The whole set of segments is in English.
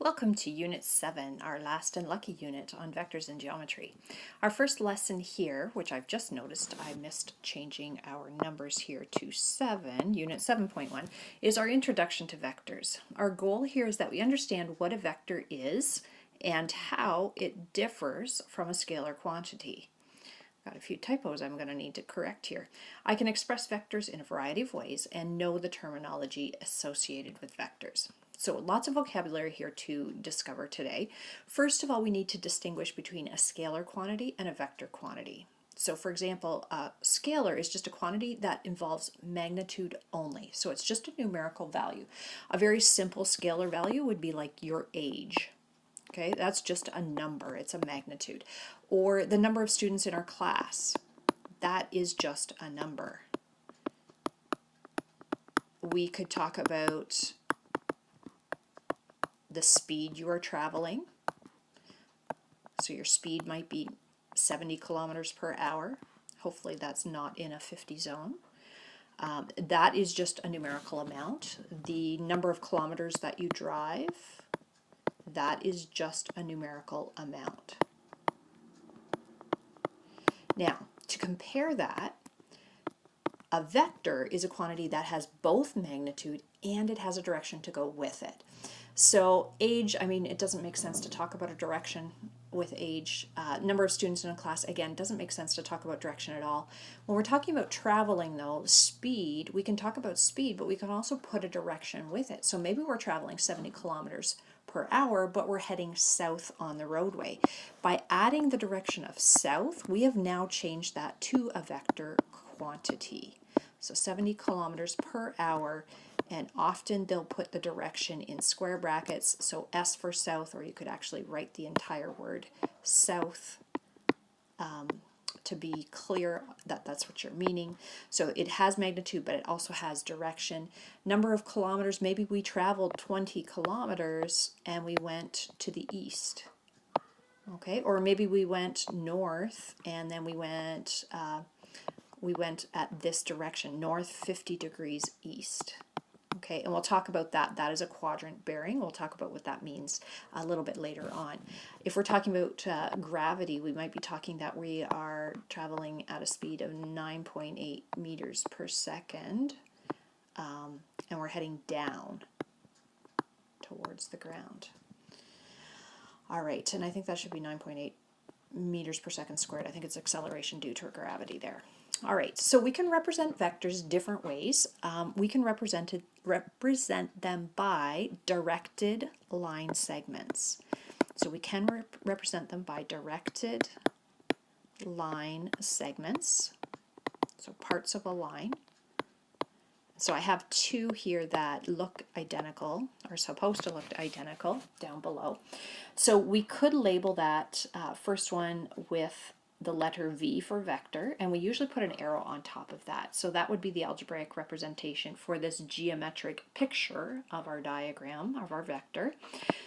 Welcome to Unit 7, our last and lucky unit on vectors and geometry. Our first lesson here, which I've just noticed I missed changing our numbers here to 7, Unit 7.1, is our introduction to vectors. Our goal here is that we understand what a vector is and how it differs from a scalar quantity. Got a few typos I'm going to need to correct here. I can express vectors in a variety of ways and know the terminology associated with vectors. So lots of vocabulary here to discover today. First of all, we need to distinguish between a scalar quantity and a vector quantity. So for example, a scalar is just a quantity that involves magnitude only. So it's just a numerical value. A very simple scalar value would be like your age. Okay, that's just a number, it's a magnitude. Or the number of students in our class, that is just a number. We could talk about the speed you are traveling. So your speed might be 70 kilometers per hour. Hopefully that's not in a 50 zone. That is just a numerical amount. The number of kilometers that you drive, that is just a numerical amount. Now, to compare that, a vector is a quantity that has both magnitude and it has a direction to go with it. So age, I mean, it doesn't make sense to talk about a direction with age. Number of students in a class, again, doesn't make sense to talk about direction at all. When we're talking about traveling though, speed, we can talk about speed, but we can also put a direction with it. So maybe we're traveling 70 kilometers per hour, but we're heading south on the roadway. By adding the direction of south, we have now changed that to a vector quantity. So 70 kilometers per hour, and often they'll put the direction in square brackets, so S for south, or you could actually write the entire word south to be clear that that's what you're meaning. So it has magnitude, but it also has direction. Number of kilometers, maybe we traveled 20 kilometers and we went to the east. Okay, or maybe we went north and then we went at this direction, north 50 degrees east. Okay, and we'll talk about that. That is a quadrant bearing. We'll talk about what that means a little bit later on. If we're talking about gravity, we might be talking that we are traveling at a speed of 9.8 meters per second, and we're heading down towards the ground. All right, and I think that should be 9.8 meters per second squared. I think it's acceleration due to gravity there. All right, so we can represent vectors different ways. We can represent them by directed line segments. So we can represent them by directed line segments, so parts of a line. So I have two here that look identical, or supposed to look identical, down below. So we could label that first one with the letter V for vector, and we usually put an arrow on top of that. So that would be the algebraic representation for this geometric picture of our diagram, of our vector.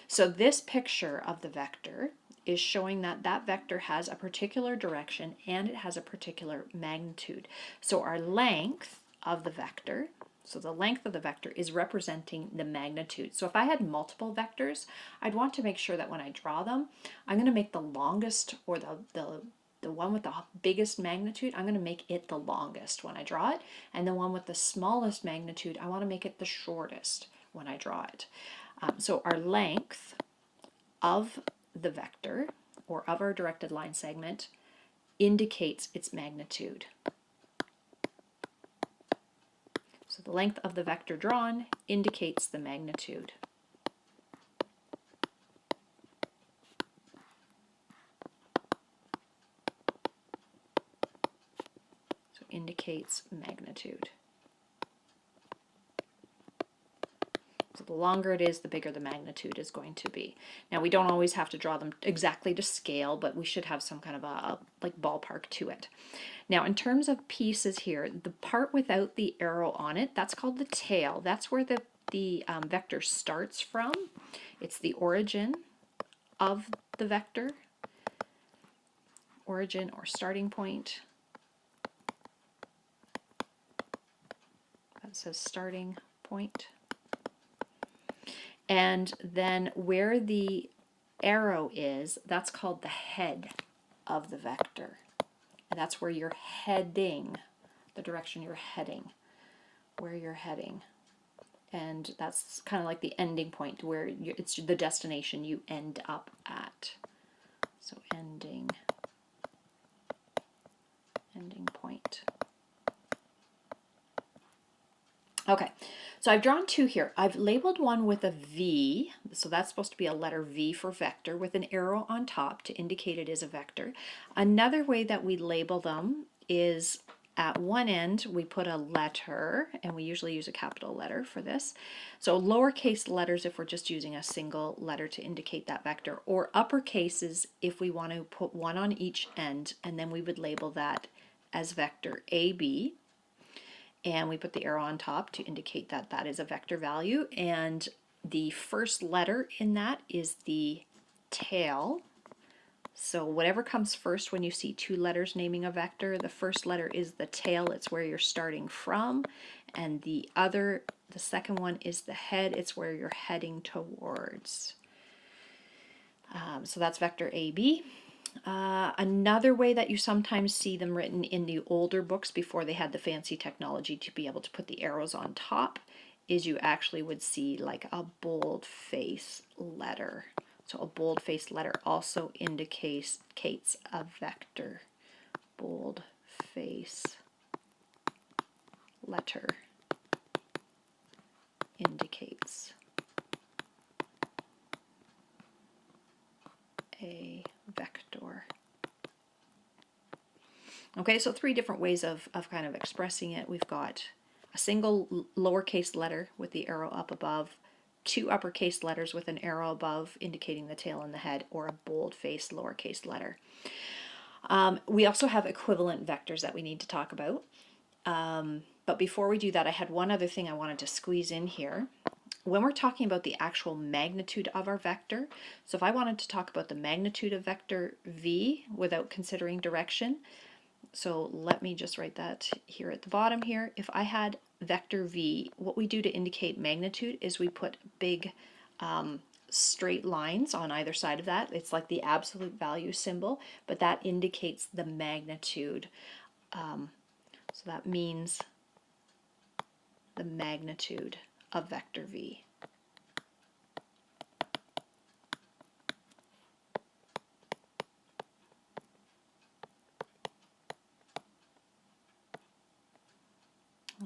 So this picture of the vector is showing that that vector has a particular direction and it has a particular magnitude. So our length of the vector, so the length of the vector is representing the magnitude. So if I had multiple vectors, I'd want to make sure that when I draw them, I'm going to make the longest, or the one with the biggest magnitude, I'm going to make it the longest when I draw it, and the one with the smallest magnitude, I want to make it the shortest when I draw it. So our length of the vector, or of our directed line segment, indicates its magnitude. So the length of the vector drawn indicates the magnitude. So indicates magnitude. So the longer it is, the bigger the magnitude is going to be. Now we don't always have to draw them exactly to scale, but we should have some kind of a like ballpark to it. Now in terms of pieces here, the part without the arrow on it, that's called the tail. That's where the vector starts from. It's the origin of the vector, origin or starting point. That says starting point. And then where the arrow is, that's called the head of the vector. And that's where you're heading, the direction you're heading, where you're heading. And that's kind of like the ending point where it's the destination you end up at. So ending point. Okay, so I've drawn two here. I've labeled one with a V, so that's supposed to be a letter V for vector with an arrow on top to indicate it is a vector. Another way that we label them is at one end we put a letter, and we usually use a capital letter for this. So lowercase letters if we're just using a single letter to indicate that vector, or uppercases if we want to put one on each end, and then we would label that as vector AB. And we put the arrow on top to indicate that that is a vector value, and the first letter in that is the tail. So whatever comes first when you see two letters naming a vector, the first letter is the tail, it's where you're starting from, and the second one is the head, it's where you're heading towards. So that's vector AB. Another way that you sometimes see them written in the older books before they had the fancy technology to be able to put the arrows on top is you actually would see like a boldface letter. So a boldface letter also indicates a vector. Boldface letter indicates a vector. Okay, so three different ways of kind of expressing it. We've got a single lowercase letter with the arrow up above, two uppercase letters with an arrow above indicating the tail and the head, or a bold-faced lowercase letter. We also have equivalent vectors that we need to talk about. But before we do that, I had one other thing I wanted to squeeze in here. When we're talking about the actual magnitude of our vector, so if I wanted to talk about the magnitude of vector V without considering direction, so let me just write that here at the bottom here. If I had vector V, what we do to indicate magnitude is we put big straight lines on either side of that. It's like the absolute value symbol, but that indicates the magnitude. So that means the magnitude of vector V.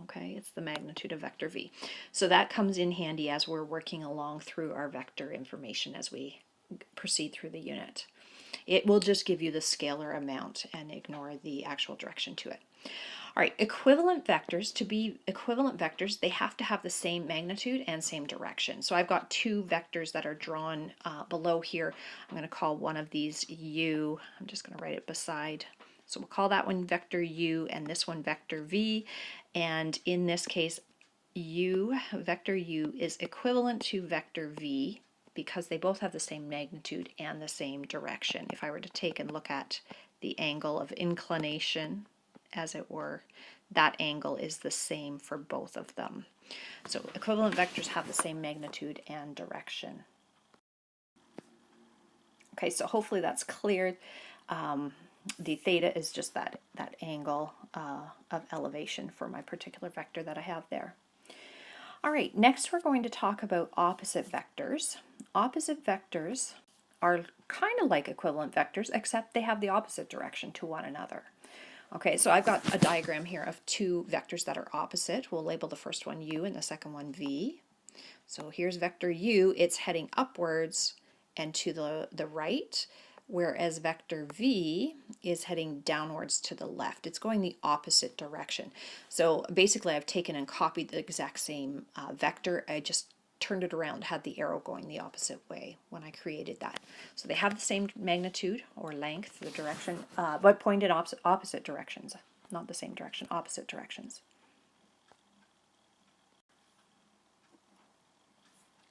Okay, it's the magnitude of vector V. So that comes in handy as we're working along through our vector information as we proceed through the unit. It will just give you the scalar amount and ignore the actual direction to it. All right, equivalent vectors, to be equivalent vectors, they have to have the same magnitude and same direction. So I've got two vectors that are drawn below here. I'm going to call one of these U. I'm just going to write it beside. So we'll call that one vector U and this one vector V. And in this case, vector U is equivalent to vector V because they both have the same magnitude and the same direction. If I were to take and look at the angle of inclination, as it were, that angle is the same for both of them. So equivalent vectors have the same magnitude and direction. Okay, so hopefully that's clear. The theta is just that angle of elevation for my particular vector that I have there. All right, next we're going to talk about opposite vectors. Opposite vectors are kind of like equivalent vectors, except they have the opposite direction to one another. Okay, so I've got a diagram here of two vectors that are opposite. We'll label the first one U and the second one V. So here's vector U, it's heading upwards and to the right, whereas vector V is heading downwards to the left. It's going the opposite direction. So basically I've taken and copied the exact same vector, I just turned it around, had the arrow going the opposite way when I created that. So they have the same magnitude or length, the direction, but point in opposite directions. Not the same direction, opposite directions.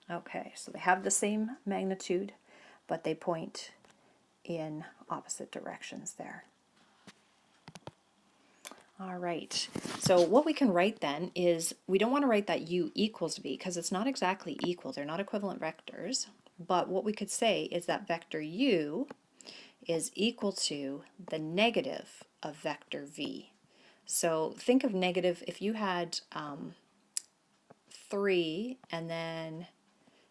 Okay, so they have the same magnitude, but they point in opposite directions there. All right, so what we can write then is, we don't want to write that u equals v because it's not exactly equal, they're not equivalent vectors, but what we could say is that vector u is equal to the negative of vector v. So think of negative, if you had 3 and then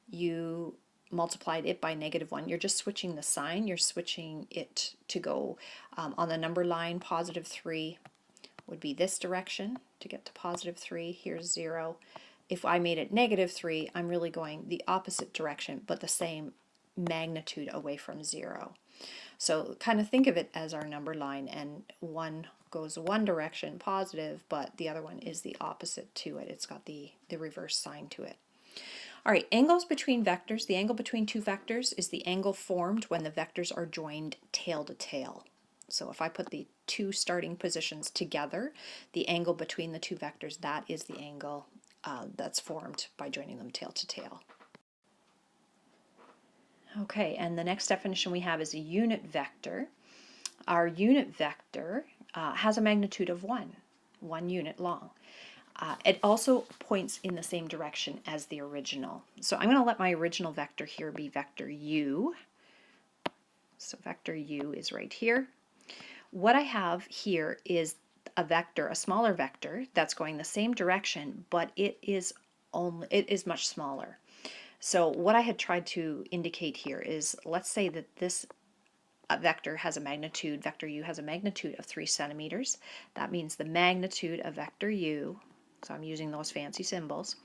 you multiplied it by -1, you're just switching the sign, you're switching it to go on the number line. +3 would be this direction to get to +3, here's 0. If I made it -3, I'm really going the opposite direction, but the same magnitude away from 0. So kind of think of it as our number line, and one goes one direction, positive, but the other one is the opposite to it. It's got the reverse sign to it. All right, angles between vectors. The angle between two vectors is the angle formed when the vectors are joined tail to tail. So if I put the two starting positions together, the angle between the two vectors, that is the angle that's formed by joining them tail to tail. Okay, and the next definition we have is a unit vector. Our unit vector has a magnitude of 1 unit long. It also points in the same direction as the original. So I'm going to let my original vector here be vector u. So vector u is right here. What I have here is a vector, a smaller vector, that's going the same direction, but it is much smaller. So what I had tried to indicate here is, let's say that this vector has a magnitude, vector u has a magnitude of 3 centimeters. That means the magnitude of vector u, so I'm using those fancy symbols,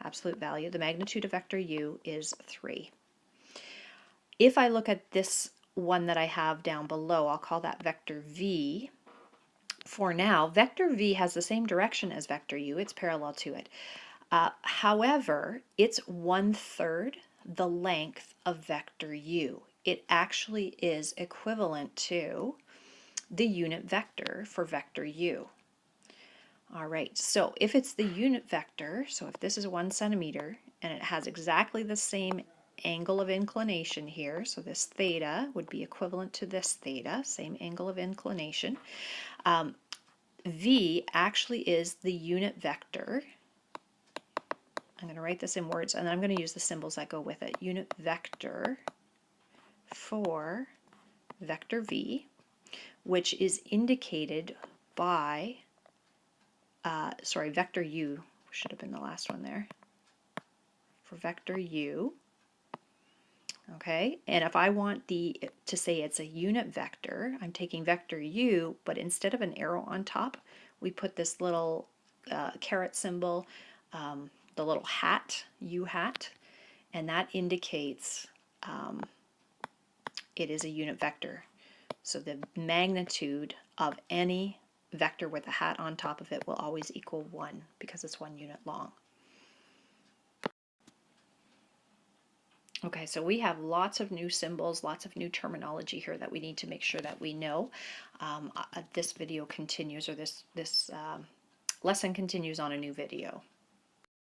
absolute value, the magnitude of vector u is 3. If I look at this one that I have down below, I'll call that vector v. For now, vector v has the same direction as vector u, it's parallel to it. However, it's 1/3 the length of vector u. It actually is equivalent to the unit vector for vector u. All right, so if it's the unit vector, so if this is 1 centimeter and it has exactly the same angle of inclination here, so this theta would be equivalent to this theta, same angle of inclination. V actually is the unit vector. I'm going to write this in words, and then I'm going to use the symbols that go with it. Unit vector for vector v, which is indicated by, vector u should have been the last one there. For vector u, okay, and if I want to say it's a unit vector, I'm taking vector u, but instead of an arrow on top, we put this little caret symbol, the little hat, u hat, and that indicates it is a unit vector. So the magnitude of any vector with a hat on top of it will always equal 1 because it's 1 unit long. Okay, so we have lots of new symbols, lots of new terminology here that we need to make sure that we know. This video continues, or this lesson continues on a new video.